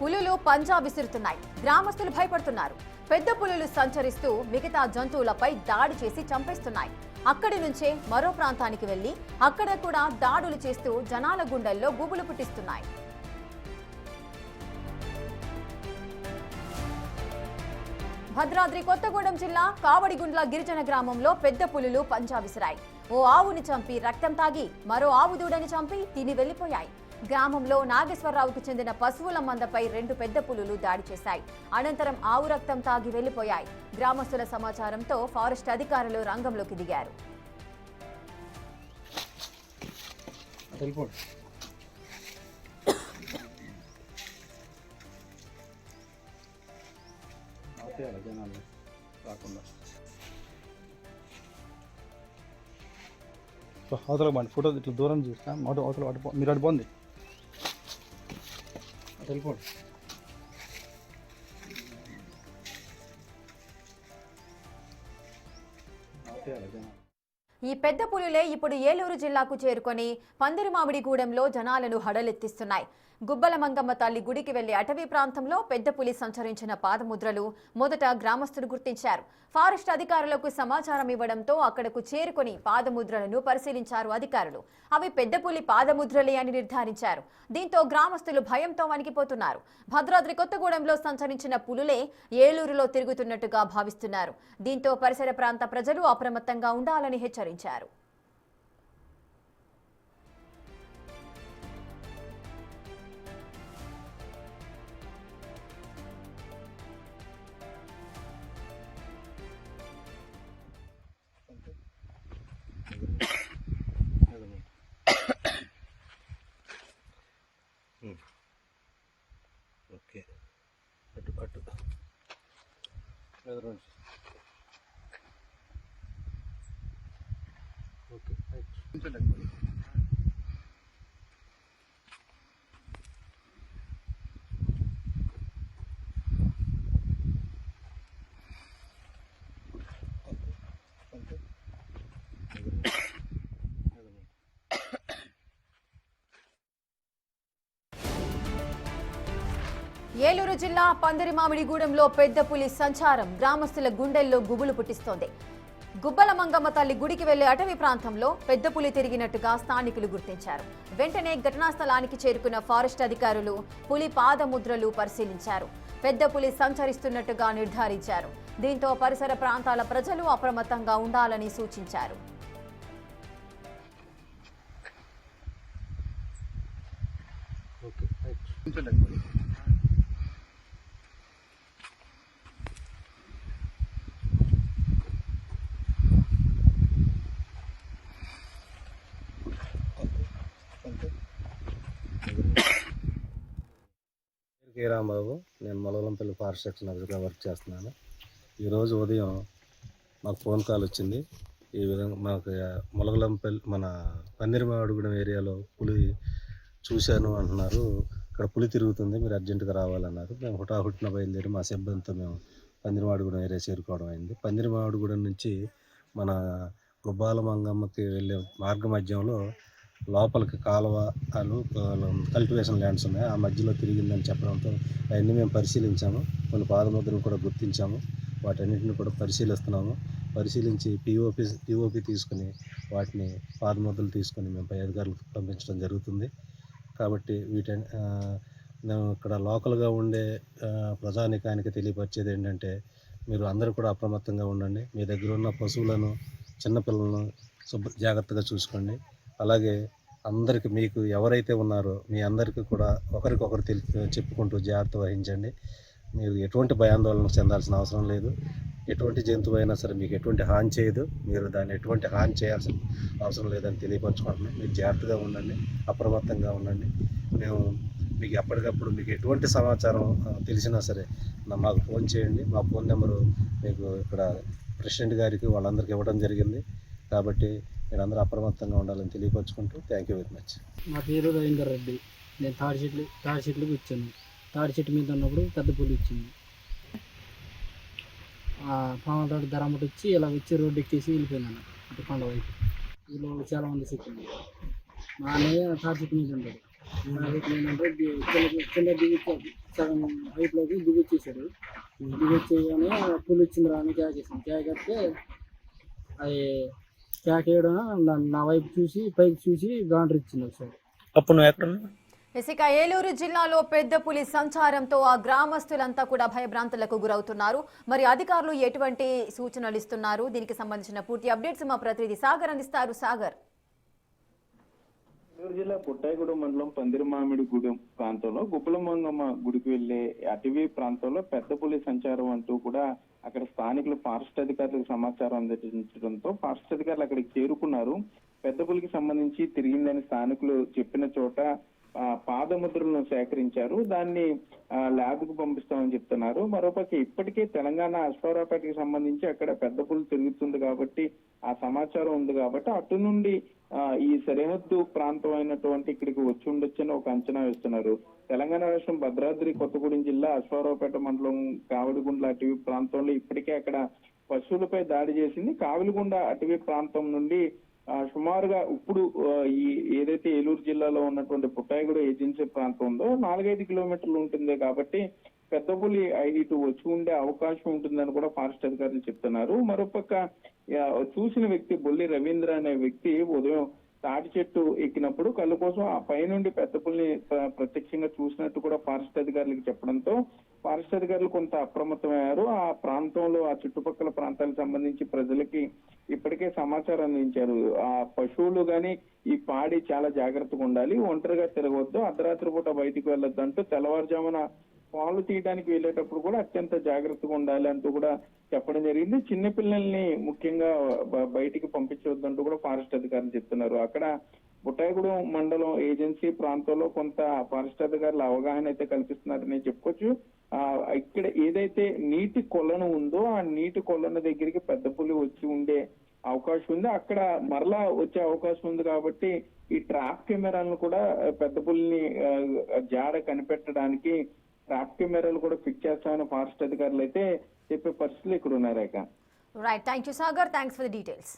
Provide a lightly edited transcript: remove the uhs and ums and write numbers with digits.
పులులు పంజా విసురుతున్నాయి. గ్రామస్తులు భయపడుతున్నారు. పెద్ద పులులు సంచరిస్తూ మిగతా జంతువులపై దాడి చేసి చంపేస్తున్నాయి. అక్కడి నుంచే మరో ప్రాంతానికి వెళ్లి అక్కడ కూడా దాడులు చేస్తూ జనాల గుండెల్లో గుబులు పుట్టిస్తున్నాయి. భద్రాద్రి కొత్తగూడెం జిల్లా కావడిగుండ్ల గిరిజన గ్రామంలో పెద్ద పులులు పంజా విసిరాయి. ఓ ఆవుని చంపి రక్తం తాగి మరో ఆవు దూడని చంపి తిని వెళ్లిపోయాయి. గ్రామంలో నాగేశ్వరరావుకు చెందిన పశువుల మందపై 2 పెద్ద పులులు దాడి చేశాయి. అనంతరం ఆవు రక్తం తాగి వెళ్లిపోయాయి. గ్రామస్తుల సమాచారంతో ఫారెస్ట్ అధికారులు రంగంలోకి దిగారు. అవతల బండి ఫోటో ఇట్లా దూరం చూస్తా అవతల మీరు అటు పోండి వెళ్ళిపోండి. ఈ పెద్ద పులులే ఇప్పుడు ఏలూరు జిల్లాకు చేరుకొని పందిరిమామిడిగూడెంలో జనాలను హడలెత్తిస్తున్నాయి. గుబ్బల మంగమ్మ తల్లి గుడికి వెళ్లే అటవీ ప్రాంతంలో పెద్ద పులి సంచరించిన పాదముద్రలు మొదట గ్రామస్తులు గుర్తించారు. ఫారెస్ట్ అధికారులకు సమాచారం ఇవ్వడంతో అక్కడకు చేరుకొని పాదముద్రలను పరిశీలించారు అధికారులు. అవి పెద్ద పులి పాదముద్రలే అని నిర్ధారించారు. దీంతో గ్రామస్తులు భయంతో వణికిపోతున్నారు. భద్రాద్రి కొత్తగూడెంలో సంచరించిన పులులే ఏలూరులో తిరుగుతున్నట్టుగా భావిస్తున్నారు. దీంతో పరిసర ప్రాంత ప్రజలు అప్రమత్తంగా ఉండాలని హెచ్చరించారు. ఓకే అటు అటు ఓకే ఏలూరు జిల్లా పందిరిమామిడిగూడెంలో పెద్ద పులి సంచారం గ్రామస్తుల గుండెల్లో గుబులు పుట్టిస్తోంది. గుబ్బల మంగమ్మ తల్లి గుడికి వెళ్లే అటవీ ప్రాంతంలో పెద్ద పులి తిరిగినట్టుగా స్థానికులు గుర్తించారు. వెంటనే ఘటనా స్థలానికి చేరుకున్న ఫారెస్ట్ అధికారులు పులి పాదముద్రలు పరిశీలించారు. పెద్ద పులి సంచరిస్తున్నట్టుగా నిర్ధారించారు. దీంతో పరిసర ప్రాంతాల ప్రజలు అప్రమత్తంగా ఉండాలని సూచించారు. కే రాంబాబు, నేను మొలగలంపల్లి ఫారెస్ట్ సెక్షన్ ఆఫీసర్గా వర్క్ చేస్తున్నాను. ఈరోజు ఉదయం మాకు ఫోన్ కాల్ వచ్చింది. ఈ విధంగా మాకు మొలగలంపల్లి మన పందిరిమామిడిగూడెం ఏరియాలో పులి చూశాను అంటున్నారు. ఇక్కడ పులి తిరుగుతుంది, మీరు అర్జెంటుగా రావాలన్నారు. మేము హుటాహుటిన బయలుదేరి మా సిబ్బందితో మేము పందిరిమామిడిగూడెం ఏరియా చేరుకోవడం అయింది. పందిరిమామిడిగూడెం నుంచి మన గుబ్బాల మంగమ్మకి వెళ్ళే మార్గ మధ్యంలో లోపలికి కాలువలు కల్టివేషన్ ల్యాండ్స్ ఉన్నాయి. ఆ మధ్యలో తిరిగిందని చెప్పడంతో అవన్నీ మేము పరిశీలించాము. కొన్ని పాదముద్రలు కూడా గుర్తించాము. వాటన్నిటిని కూడా పరిశీలిస్తున్నాము. పరిశీలించి పిఓపి తీసుకుని వాటిని పాదముద్రలు తీసుకొని మేము పై అధికారులకు పంపించడం జరుగుతుంది. కాబట్టి మేము ఇక్కడ లోకల్గా ఉండే ప్రజానికానికి తెలియపరిచేది ఏంటంటే, మీరు అందరూ కూడా అప్రమత్తంగా ఉండండి. మీ దగ్గర ఉన్న పశువులను, చిన్నపిల్లలను జాగ్రత్తగా చూసుకోండి. అలాగే అందరికీ మీకు ఎవరైతే ఉన్నారో మీ అందరికీ కూడా ఒకరికొకరు చెప్పుకుంటూ జాగ్రత్త వహించండి. మీరు ఎటువంటి భయాందోళన చెందాల్సిన అవసరం లేదు. ఎటువంటి జంతువు అయినా సరే మీకు ఎటువంటి హాని చేయదు. మీరు దాన్ని ఎటువంటి హాని చేయాల్సిన అవసరం లేదని తెలియపరచుకుంటున్నాం. మీరు జాగ్రత్తగా ఉండండి, అప్రమత్తంగా ఉండండి. మేము మీకు ఎప్పటికప్పుడు మీకు ఎటువంటి సమాచారం తెలిసినా సరే మాకు ఫోన్ చేయండి. మా ఫోన్ నెంబరు మీకు ఇక్కడ ప్రెసిడెంట్ గారికి వాళ్ళందరికీ ఇవ్వడం జరిగింది. కాబట్టి మీరు అందరూ అప్రమత్తంగా ఉండాలని తెలియపరచుకుంటూ థ్యాంక్ యూ వెరీ మచ్. నా పేరు రవీందర్ రెడ్డి. నేను తాడి చెట్లకు వచ్చాను. తాడి చెట్టు మీద ఉన్నప్పుడు పెద్ద పులి వచ్చింది. పాములతోటి ధరమటి వచ్చి ఇలా వచ్చి రోడ్డు ఎక్కేసి వెళ్ళిపోయింది అన్నట్టు కొండ వైపు. వీళ్ళు చాలామంది చెప్పింది. మా అన్నయ్య తాడి చెట్టు మీద ఉంటాడు. ఏంటంటే కింద దిగి సగం హైట్లోకి దిగొచ్చేసాడు. దిగొచ్చేయగానే పులి వచ్చింది రాని క్యాక్ వేసాను. క్యాక్ వస్తే అది క్యాక్ వేయడం నా వైపు చూసి పైకి చూసి గాండ్రు ఇచ్చింది ఒకసారి. అప్పుడు నువ్వు ఎక్కడున్నావు? ఇక ఏలూరు జిల్లాలో పెద్ద పులి సంచారంతో ఆ గ్రామస్తులంతా కూడా భయభ్రాంతులకు గురవుతున్నారు. మరి అధికారులు ఎటువంటి సూచనలు ఇస్తున్నారు? దీనికి సంబంధించిన పూర్తి అప్డేట్స్ మా ప్రతినిధి సాగర్ అందిస్తారు. సాగర్. ఏలూరు జిల్లా పుట్టాయిగూడెం మండలం పందిరిమామిడిగూడెం ప్రాంతంలో గుబ్బలమంగమ్మ గుడికి వెళ్లే అటవీ ప్రాంతంలో పెద్ద పులి సంచారం అంటూ కూడా అక్కడ స్థానికులు ఫారెస్ట్ అధికారులకు సమాచారం అందించడంతో ఫారెస్ట్ అధికారులు అక్కడికి చేరుకున్నారు. పెద్ద పులికి సంబంధించి తిరిగిందని స్థానికులు చెప్పిన చోట పాదముద్రలను సేకరించారు. దాన్ని ల్యాబ్ కు పంపిస్తామని చెప్తున్నారు. మరోపక్క ఇప్పటికే తెలంగాణ అశ్వారావుపేటకి సంబంధించి అక్కడ పెద్ద పులి తిరుగుతుంది కాబట్టి ఆ సమాచారం ఉంది కాబట్టి అటు నుండి ఈ సరిహద్దు ప్రాంతం అయినటువంటి ఇక్కడికి వచ్చి ఉండొచ్చని ఒక అంచనా వేస్తున్నారు. తెలంగాణ రాష్ట్రం భద్రాద్రి కొత్తగూడెం జిల్లా అశ్వారావుపేట మండలం కావిడిగుండ్ల అటవీ ప్రాంతంలో ఇప్పటికే అక్కడ పశువులపై దాడి చేసింది. కావిలిగుండ అటవీ ప్రాంతం నుండి సుమారుగా ఇప్పుడు ఈ ఏదైతే ఏలూరు జిల్లాలో ఉన్నటువంటి పుట్టాయిగూడ ఏజెన్సీ ప్రాంతం ఉందో 4-5 కిలోమీటర్లు ఉంటుంది కాబట్టి పెద్ద పులి ఇటు వచ్చి ఉండే అవకాశం ఉంటుందని కూడా ఫారెస్ట్ అధికారులు చెప్తున్నారు. మరోపక్క చూసిన వ్యక్తి బొల్లి రవీంద్ర అనే వ్యక్తి ఉదయం తాటి చెట్టు ఎక్కినప్పుడు కళ్ళు కోసం ఆ పైనుండి పెద్ద పులిని ప్రత్యక్షంగా చూసినట్టు కూడా ఫారెస్ట్ అధికారులకు చెప్పడంతో ఫారెస్ట్ అధికారులు కొంత అప్రమత్తమయ్యారు. ఆ ప్రాంతంలో ఆ చుట్టుపక్కల ప్రాంతాలకు సంబంధించి ప్రజలకి ఇప్పటికే సమాచారం అందించారు. ఆ పశువులు గాని ఈ పాడి చాలా జాగ్రత్తగా ఉండాలి, ఒంటరిగా తిరగవద్దు, అర్ధరాత్రి పూట బయటికి వెళ్ళొద్దు అంటూ తెల్లవారుజామున పాలు తీయడానికి వెళ్ళేటప్పుడు కూడా అత్యంత జాగ్రత్తగా ఉండాలి అంటూ కూడా చెప్పడం జరిగింది. చిన్నపిల్లల్ని ముఖ్యంగా బయటికి పంపించవద్దంటూ కూడా ఫారెస్ట్ అధికారులు చెప్తున్నారు. అక్కడ పుట్టాయిగూడెం మండలం ఏజెన్సీ ప్రాంతంలో కొంత ఫారెస్ట్ అధికారులు అవగాహన అయితే కల్పిస్తున్నారని చెప్పుకోవచ్చు. ఇక్కడ ఏదైతే నీటి కొలను ఉందో ఆ నీటి కొలను దగ్గరికి పెద్ద పులి వచ్చి ఉండే అవకాశం ఉంది. అక్కడ మరలా వచ్చే అవకాశం ఉంది కాబట్టి ఈ ట్రాప్ కెమెరాలను కూడా పెద్ద పులిని జాడ కనిపెట్టడానికి ట్రాప్ కెమెరాలు కూడా ఫిక్స్ చేస్తామని ఫారెస్ట్ అధికారులు అయితే చెప్పే పరిస్థితులు ఇక్కడ ఉన్నాయి. Right, thank you Sagar, thanks for the details.